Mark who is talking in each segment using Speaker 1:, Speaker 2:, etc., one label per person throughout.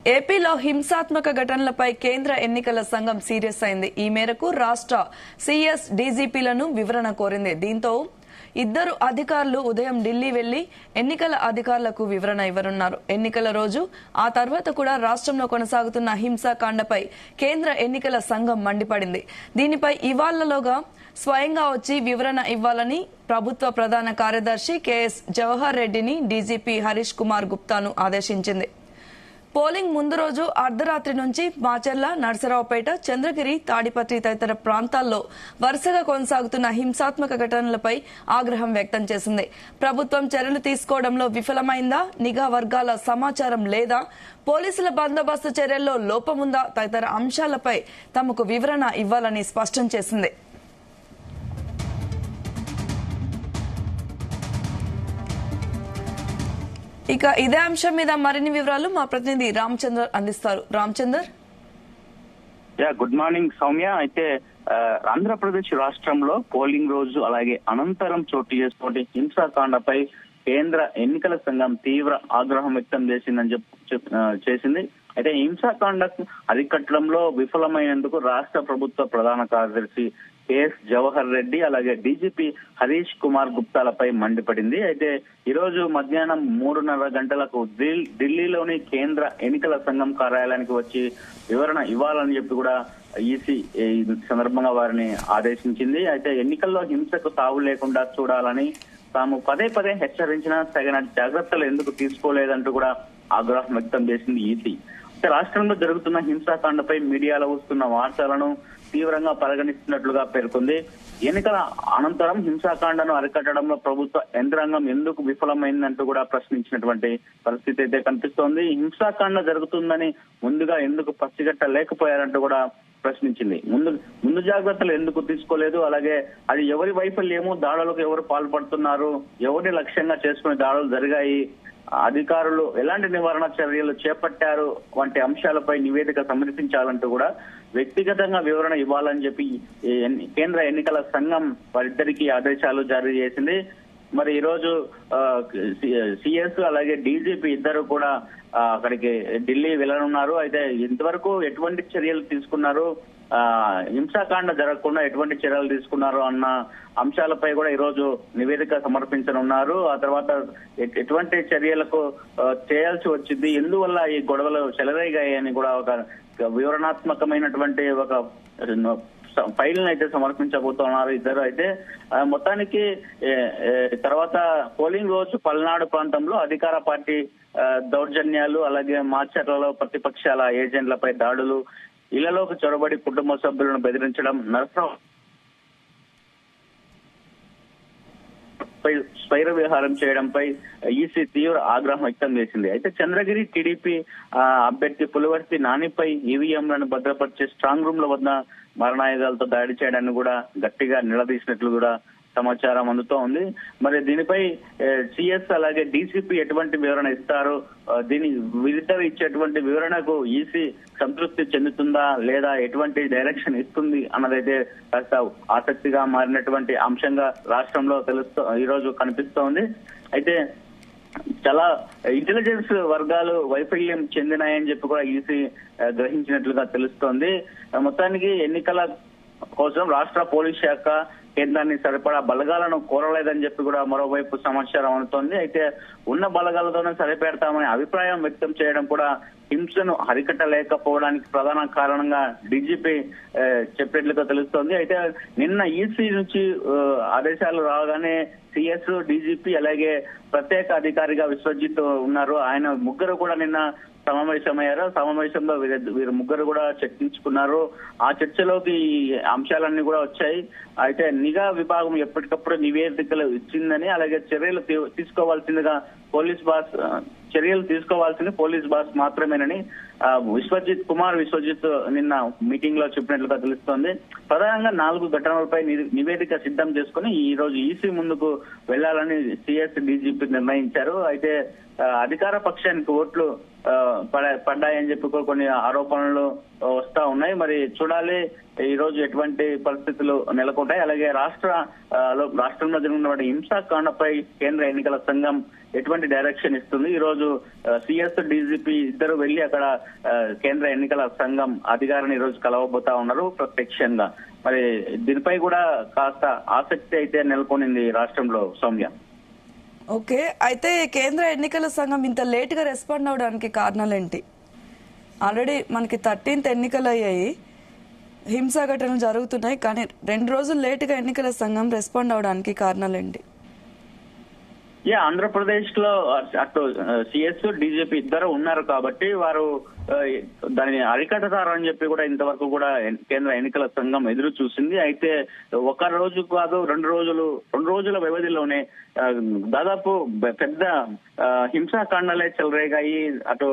Speaker 1: ఏపీలో హింసాత్మక ఘటనలపై కేంద్ర ఎన్నికల సంఘం సీరియస్ అయింది. ఈ మేరకు రాష్ట్ర సీఎస్ డీజీపీలను వివరణ కోరింది. దీంతో ఇద్దరు అధికారులు ఉదయం ఢిల్లీ వెళ్లి ఎన్నికల అధికారులకు వివరణ ఇవ్వనున్నారు. ఎన్నికల రోజు ఆ తర్వాత కూడా రాష్ట్రంలో కొనసాగుతున్న హింసాకాండపై కేంద్ర ఎన్నికల సంఘం మండిపడింది. దీనిపై ఇవాళ్లలోగా స్వయంగా వచ్చి వివరణ ఇవ్వాలని ప్రభుత్వ ప్రధాన కార్యదర్శి కెఎస్ జవహర్ రెడ్డిని డీజీపీ హరీష్ కుమార్ గుప్తాను ఆదేశించింది. పోలింగ్ ముందు రోజు అర్ధరాత్రి నుంచి మాచర్ల, నర్సరావుపేట, చంద్రగిరి, తాడిపత్రి తదితర ప్రాంతాల్లో వరుసగా కొనసాగుతున్న హింసాత్మక ఘటనలపై ఆగ్రహం వ్యక్తం చేసింది. ప్రభుత్వం చర్యలు తీసుకోవడంలో విఫలమైందా, నిఘా వర్గాల సమాచారం లేదా, పోలీసుల బందోబస్తు చర్యల్లో లోపముందా తదితర అంశాలపై తమకు వివరణ ఇవ్వాలని స్పష్టం చేసింది. ఇక ఇదే అంశం మీద మరిన్ని వివరాలు మా ప్రతినిధి రామచందర్ అందిస్తారు. Ramachandar,
Speaker 2: good morning Soumya. అయితే ఆంధ్రప్రదేశ్ రాష్ట్రంలో పోలింగ్ రోజు అలాగే అనంతరం చోటు చేసుకునే హింసాకాండపై కేంద్ర ఎన్నికల సంఘం తీవ్ర ఆగ్రహం వ్యక్తం చేసింది. అయితే హింసాకాండ అరికట్టడంలో విఫలమైనందుకు రాష్ట్ర ప్రభుత్వ ప్రధాన కార్యదర్శి కెఎస్ జవహర్ రెడ్డి అలాగే డీజీపీ హరీష్ కుమార్ గుప్తాలపై మండిపడింది. అయితే ఈ రోజు మధ్యాహ్నం 3:30 గంటలకు ఢిల్లీలోని కేంద్ర ఎన్నికల సంఘం కార్యాలయానికి వచ్చి వివరణ ఇవ్వాలని చెప్పి కూడా ఈసీ ఈ సందర్భంగా వారిని ఆదేశించింది. అయితే ఎన్నికల్లో హింసకు తావు లేకుండా చూడాలని తాము పదే పదే హెచ్చరించినా తగిన జాగ్రత్తలు ఎందుకు తీసుకోలేదంటూ కూడా ఆగ్రహం వ్యక్తం చేసింది ఈసీ. రాష్ట్రంలో జరుగుతున్న హింసాకాండపై మీడియాలో వస్తున్న వార్తలను తీవ్రంగా పరిగణిస్తున్నట్లుగా పేర్కొంది. ఎన్నికల అనంతరం హింసాకాండను అరికట్టడంలో ప్రభుత్వ యంత్రాంగం ఎందుకు విఫలమైందంటూ కూడా ప్రశ్నించినటువంటి పరిస్థితి అయితే కనిపిస్తోంది. హింసాకాండ జరుగుతుందని ముందుగా ఎందుకు పసిగట్టలేకపోయారంటూ కూడా ప్రశ్నించింది. ముందు జాగ్రత్తలు ఎందుకు తీసుకోలేదు, అలాగే అది ఎవరి వైఫల్యము, దాడులకు ఎవరు పాల్పడుతున్నారు, ఎవరిని లక్ష్యంగా చేసుకుని దాడులు జరిగాయి, అధికారులు ఎలాంటి నివారణ చర్యలు చేపట్టారు వంటి అంశాలపై నివేదిక సమర్పించాలంటూ కూడా వ్యక్తిగతంగా వివరణ ఇవ్వాలని చెప్పి కేంద్ర ఎన్నికల సంఘం వారిద్దరికీ ఆదేశాలు జారీ చేసింది. మరి ఈ రోజు సిఎస్ అలాగే డీజీపీ ఇద్దరు కూడా అక్కడికి ఢిల్లీ వెళ్లనున్నారు. అయితే ఇంతవరకు ఎటువంటి చర్యలు తీసుకున్నారు, హింసాకాండ జరగకుండా ఎటువంటి చర్యలు తీసుకున్నారు అన్న అంశాలపై కూడా ఈ రోజు నివేదిక సమర్పించనున్నారు. ఆ తర్వాత ఎటువంటి చర్యలకు చేయాల్సి వచ్చింది, ఎందువల్ల ఈ గొడవలు చెలరేగాయని కూడా ఒక వివరణాత్మకమైనటువంటి ఒక ఫైల్ అయితే సమర్పించబోతున్నారు ఇద్దరు. అయితే మొత్తానికి తర్వాత పోలింగ్ రోజు పల్నాడు ప్రాంతంలో అధికార పార్టీ దౌర్జన్యాలు, అలాగే మాచర్లలో ప్రతిపక్షాల ఏజెంట్లపై దాడులు, ఇళ్లలోకి చొరబడి కుటుంబ సభ్యులను బెదిరించడం, స్వైర విహారం చేయడంపై ఈసీ తీవ్ర ఆగ్రహం వ్యక్తం చేసింది. అయితే చంద్రగిరి టీడీపీ అభ్యర్థి పులివర్తి నానిపై ఈవీఎంలను భద్రపరిచే స్ట్రాంగ్ రూమ్ల వద్ద మరణాయుధాలతో దాడి చేయడాన్ని కూడా గట్టిగా నిలదీసినట్లు కూడా సమాచారం అందుతూ ఉంది. మరి దీనిపై సిఎస్ అలాగే డీసీపీ ఎటువంటి వివరణ ఇస్తారు, దీని విజిటర్ ఇచ్చేటువంటి వివరణకు ఈసీ సంతృప్తి చెందుతుందా లేదా ఎటువంటి డైరెక్షన్ ఇస్తుంది అన్నదైతే కాస్త ఆసక్తిగా మారినటువంటి అంశంగా రాష్ట్రంలో ఈ రోజు కనిపిస్తోంది. అయితే చాలా ఇంటెలిజెన్స్ వర్గాలు వైఫల్యం చెందినాయని చెప్పి కూడా ఈసీ గ్రహించినట్లుగా తెలుస్తోంది. మొత్తానికి ఎన్నికల కోసం రాష్ట్ర పోలీస్ శాఖ కేంద్రాన్ని సరిపడా బలగాలను కోరలేదని చెప్పి కూడా మరోవైపు సమాచారం అందుతోంది. అయితే ఉన్న బలగాలతోనే సరిపెడతామని అభిప్రాయం వ్యక్తం చేయడం కూడా హింసను అరికట్టలేకపోవడానికి ప్రధాన కారణంగా డీజీపీ చెప్పినట్లుగా తెలుస్తోంది. అయితే నిన్న ఈసీ నుంచి ఆదేశాలు రాగానే సిఎస్, డీజీపీ అలాగే ప్రత్యేక అధికారిగా విశ్వజిత్ ఉన్నారు. ఆయన ముగ్గురు కూడా నిన్న సమావేశమయ్యారు. సమావేశంలో వీరు ముగ్గురు కూడా చర్చించుకున్నారు. ఆ చర్చలోకి ఈ అంశాలన్నీ కూడా వచ్చాయి. అయితే నిఘా విభాగం ఎప్పటికప్పుడు నివేదికలు ఇచ్చిందని, అలాగే చర్యలు తీసుకోవాల్సిందిగా పోలీస్ బాస్ మాత్రమేనని విశ్వజిత్ నిన్న మీటింగ్ లో చెప్పినట్లుగా తెలుస్తోంది. ప్రధానంగా 4 ఘటనలపై నివేదిక సిద్ధం చేసుకుని ఈ రోజు ఈసీ ముందుకు వెళ్లాలని సిఎస్, డీజీపీ నిర్ణయించారు. అయితే అధికార పక్షానికి ఓట్లు పడ్డాయని చెప్పి కొన్ని ఆరోపణలు వస్తా ఉన్నాయి. మరి చూడాలి ఈ రోజు ఎటువంటి పరిస్థితులు నెలకొంటాయి. అలాగే రాష్ట్రంలో జరిగినటువంటి హింసాకాండపై కేంద్ర ఎన్నికల సంఘం ఎటువంటి డైరెక్షన్ ఇస్తుంది. ఈ రోజు సిఎస్ డీజీపీ ఇద్దరు వెళ్లి అక్కడ కేంద్ర ఎన్నికల సంఘం అధికారిని ఈ రోజు కలవబోతా ఉన్నారు ప్రత్యక్షంగా. మరి దీనిపై కూడా కాస్త ఆసక్తి అయితే నెలకొనింది రాష్ట్రంలో సౌమ్య.
Speaker 1: ఓకే, అయితే కేంద్ర ఎన్నికల సంఘం ఇంత లేట్ గా రెస్పాండ్ అవడానికి కారణాలేంటి? ఆల్రెడీ మనకి 13th ఎన్నికలు అయ్యాయి, హింసా ఘటనలు జరుగుతున్నాయి, కానీ 2 రోజులు లేట్ గా ఎన్నికల సంఘం రెస్పాండ్ అవడానికి కారణాలేంటి?
Speaker 2: ఆంధ్రప్రదేశ్ లో అటు సిఎస్ డీజీపీ ఇద్దరు ఉన్నారు కాబట్టి వారు దానిని అరికడతారని చెప్పి కూడా ఇంతవరకు కూడా కేంద్ర ఎన్నికల సంఘం ఎదురు చూసింది. అయితే ఒక రోజు కాదు 2 రోజుల వ్యవధిలోనే దాదాపు పెద్ద హింసాకాండాలే చెలరేగాయి. అటు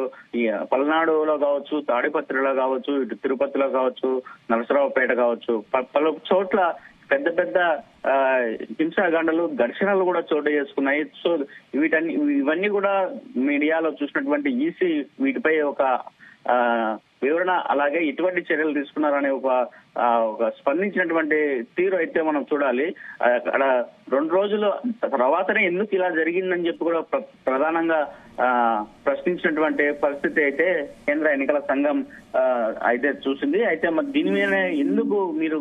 Speaker 2: పల్నాడులో కావచ్చు, తాడిపత్రిలో కావచ్చు, ఇటు తిరుపతిలో కావచ్చు, నరసరావుపేట కావచ్చు, పలు చోట్ల పెద్ద హింసాకాండలు, ఘర్షణలు కూడా చోటు చేసుకున్నాయి. సో ఇవన్నీ కూడా మీడియాలో చూసినటువంటి ఈసీ వీటిపై ఒక వివరణ, అలాగే ఇటువంటి చర్యలు తీసుకున్నారనే ఒక స్పందించినటువంటి తీరు అయితే మనం చూడాలి. అక్కడ 2 రోజుల తర్వాతనే ఎందుకు ఇలా జరిగిందని చెప్పి కూడా ప్రధానంగా ప్రశ్నించినటువంటి పరిస్థితి అయితే కేంద్ర ఎన్నికల సంఘం అయితే చూసింది. అయితే మరి దీని మీద ఎందుకు మీరు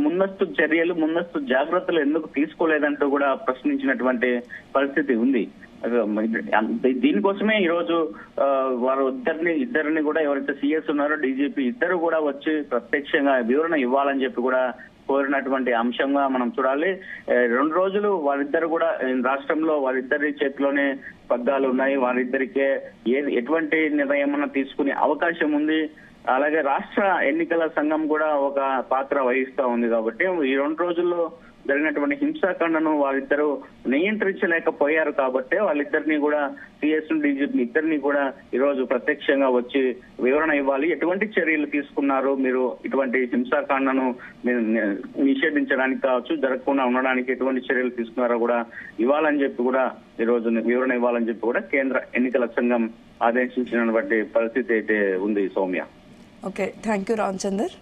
Speaker 2: ముందస్తు చర్యలు, ముందస్తు జాగ్రత్తలు ఎందుకు తీసుకోలేదంటూ కూడా ప్రశ్నించినటువంటి పరిస్థితి ఉంది. దీనికోసమే ఈ రోజు వారు ఇద్దరిని కూడా ఎవరైతే సిఎస్ ఉన్నారో డీజీపీ ఇద్దరు కూడా వచ్చి ప్రత్యక్షంగా వివరణ ఇవ్వాలని చెప్పి కూడా కోరినటువంటి అంశంగా మనం చూడాలి. 2 రోజులు వారిద్దరు కూడా రాష్ట్రంలో వారిద్దరి చేతిలోనే పగ్గాలు ఉన్నాయి. వారిద్దరికే ఎటువంటి నిర్ణయం తీసుకునే అవకాశం ఉంది. అలాగే రాష్ట్ర ఎన్నికల సంఘం కూడా ఒక పాత్ర వహిస్తా ఉంది. కాబట్టి ఈ 2 రోజుల్లో జరిగినటువంటి హింసాకాండను వారిద్దరూ నియంత్రించలేకపోయారు కాబట్టి వాళ్ళిద్దరిని కూడా సిఎస్ డీజీపీ ఇద్దరిని కూడా ఈ రోజు ప్రత్యక్షంగా వచ్చి వివరణ ఇవ్వాలి. ఎటువంటి చర్యలు తీసుకున్నారు మీరు, ఇటువంటి హింసాకాండను నిషేధించడానికి కావచ్చు, జరగకుండా ఉండడానికి ఎటువంటి చర్యలు తీసుకున్నారో కూడా ఇవ్వాలని చెప్పి కూడా ఈ రోజు వివరణ ఇవ్వాలని చెప్పి కూడా కేంద్ర ఎన్నికల సంఘం ఆదేశించినటువంటి పరిస్థితి అయితే ఉంది Soumya.
Speaker 1: Okay, thank you Ramachandar.